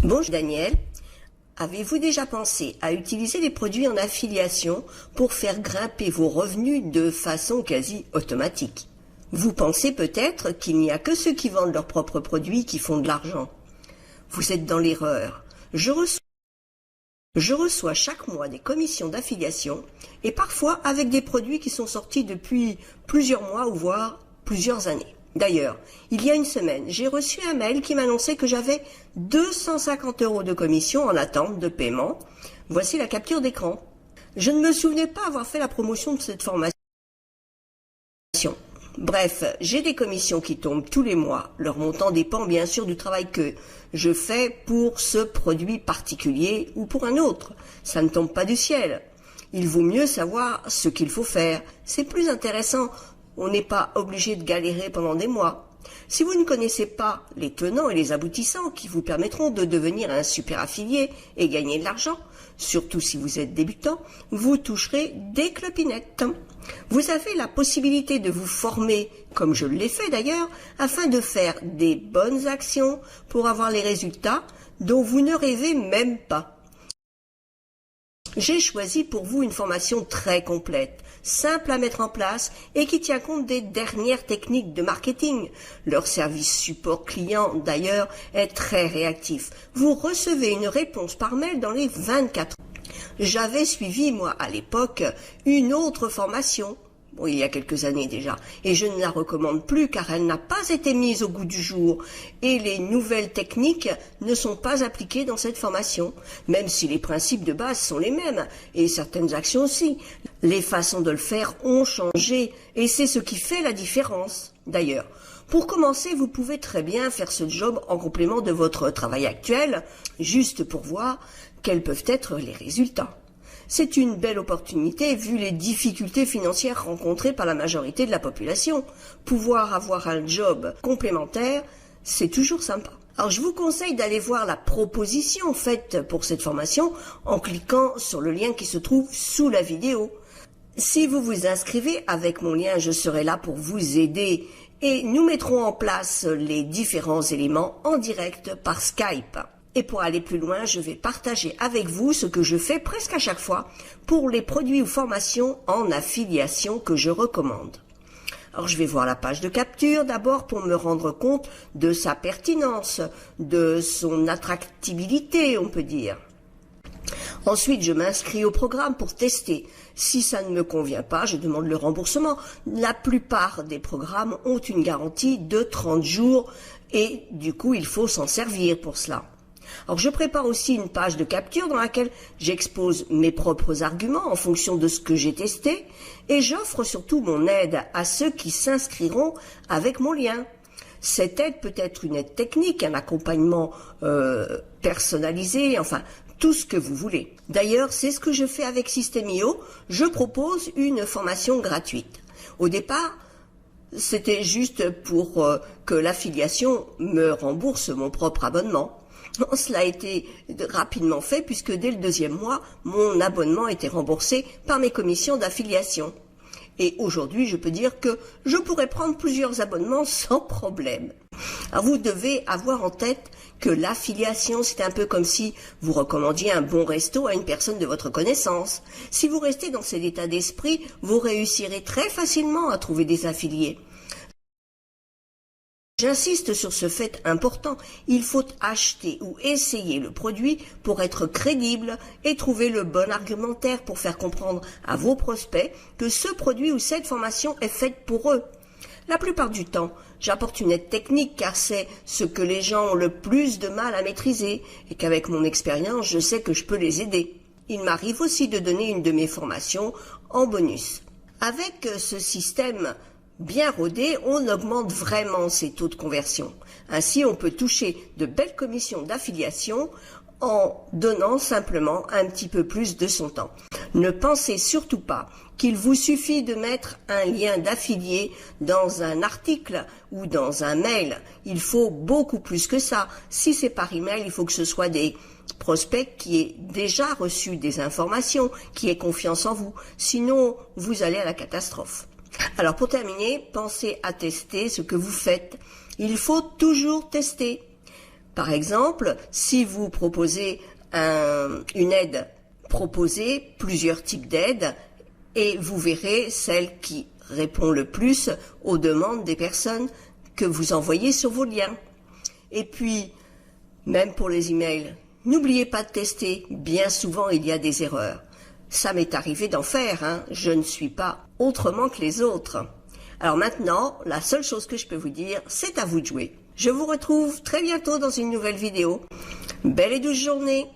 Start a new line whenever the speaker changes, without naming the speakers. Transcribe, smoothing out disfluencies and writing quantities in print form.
Bonjour Daniel, avez-vous déjà pensé à utiliser les produits en affiliation pour faire grimper vos revenus de façon quasi automatique? Vous pensez peut-être qu'il n'y a que ceux qui vendent leurs propres produits qui font de l'argent. Vous êtes dans l'erreur. Je reçois chaque mois des commissions d'affiliation et parfois avec des produits qui sont sortis depuis plusieurs mois ou voire plusieurs années. D'ailleurs, il y a une semaine, j'ai reçu un mail qui m'annonçait que j'avais 250 € de commission en attente de paiement. Voici la capture d'écran. Je ne me souvenais pas avoir fait la promotion de cette formation. Bref, j'ai des commissions qui tombent tous les mois. Leur montant dépend bien sûr du travail que je fais pour ce produit particulier ou pour un autre. Ça ne tombe pas du ciel. Il vaut mieux savoir ce qu'il faut faire. C'est plus intéressant. On n'est pas obligé de galérer pendant des mois. Si vous ne connaissez pas les tenants et les aboutissants qui vous permettront de devenir un super affilié et gagner de l'argent, surtout si vous êtes débutant, vous toucherez des clopinettes. Vous avez la possibilité de vous former, comme je l'ai fait d'ailleurs, afin de faire des bonnes actions pour avoir les résultats dont vous ne rêvez même pas. J'ai choisi pour vous une formation très complète, simple à mettre en place et qui tient compte des dernières techniques de marketing. Leur service support client, d'ailleurs, est très réactif. Vous recevez une réponse par mail dans les 24 heures. J'avais suivi, moi, à l'époque, une autre formation. Bon, il y a quelques années déjà, et je ne la recommande plus car elle n'a pas été mise au goût du jour et les nouvelles techniques ne sont pas appliquées dans cette formation, même si les principes de base sont les mêmes et certaines actions aussi. Les façons de le faire ont changé et c'est ce qui fait la différence. D'ailleurs, pour commencer, vous pouvez très bien faire ce job en complément de votre travail actuel, juste pour voir quels peuvent être les résultats. C'est une belle opportunité vu les difficultés financières rencontrées par la majorité de la population. Pouvoir avoir un job complémentaire, c'est toujours sympa. Alors je vous conseille d'aller voir la proposition faite pour cette formation en cliquant sur le lien qui se trouve sous la vidéo. Si vous vous inscrivez avec mon lien, je serai là pour vous aider et nous mettrons en place les différents éléments en direct par Skype. Et pour aller plus loin, je vais partager avec vous ce que je fais presque à chaque fois pour les produits ou formations en affiliation que je recommande. Alors je vais voir la page de capture d'abord pour me rendre compte de sa pertinence, de son attractivité, on peut dire. Ensuite, je m'inscris au programme pour tester. Si ça ne me convient pas, je demande le remboursement. La plupart des programmes ont une garantie de 30 jours et du coup, il faut s'en servir pour cela. Alors je prépare aussi une page de capture dans laquelle j'expose mes propres arguments en fonction de ce que j'ai testé et j'offre surtout mon aide à ceux qui s'inscriront avec mon lien. Cette aide peut être une aide technique, un accompagnement personnalisé, enfin tout ce que vous voulez. D'ailleurs, c'est ce que je fais avec System.io, je propose une formation gratuite. Au départ, c'était juste pour que l'affiliation me rembourse mon propre abonnement. Cela a été rapidement fait puisque dès le 2e mois, mon abonnement était remboursé par mes commissions d'affiliation. Et aujourd'hui, je peux dire que je pourrais prendre plusieurs abonnements sans problème. Alors vous devez avoir en tête que l'affiliation, c'est un peu comme si vous recommandiez un bon resto à une personne de votre connaissance. Si vous restez dans cet état d'esprit, vous réussirez très facilement à trouver des affiliés. J'insiste sur ce fait important, il faut acheter ou essayer le produit pour être crédible et trouver le bon argumentaire pour faire comprendre à vos prospects que ce produit ou cette formation est faite pour eux. La plupart du temps, j'apporte une aide technique car c'est ce que les gens ont le plus de mal à maîtriser et qu'avec mon expérience, je sais que je peux les aider. Il m'arrive aussi de donner une de mes formations en bonus. Avec ce système bien rodé, on augmente vraiment ses taux de conversion. Ainsi, on peut toucher de belles commissions d'affiliation en donnant simplement un petit peu plus de son temps. Ne pensez surtout pas qu'il vous suffit de mettre un lien d'affilié dans un article ou dans un mail. Il faut beaucoup plus que ça. Si c'est par email, il faut que ce soit des prospect qui ait déjà reçu des informations, qui ait confiance en vous. Sinon, vous allez à la catastrophe. Alors pour terminer, pensez à tester ce que vous faites. Il faut toujours tester. Par exemple, si vous proposez une aide, proposez plusieurs types d'aides et vous verrez celle qui répond le plus aux demandes des personnes que vous envoyez sur vos liens. Et puis, même pour les emails, n'oubliez pas de tester. Bien souvent, il y a des erreurs. Ça m'est arrivé d'en faire, hein. Je ne suis pas autrement que les autres. Alors maintenant, la seule chose que je peux vous dire, c'est à vous de jouer. Je vous retrouve très bientôt dans une nouvelle vidéo. Belle et douce journée!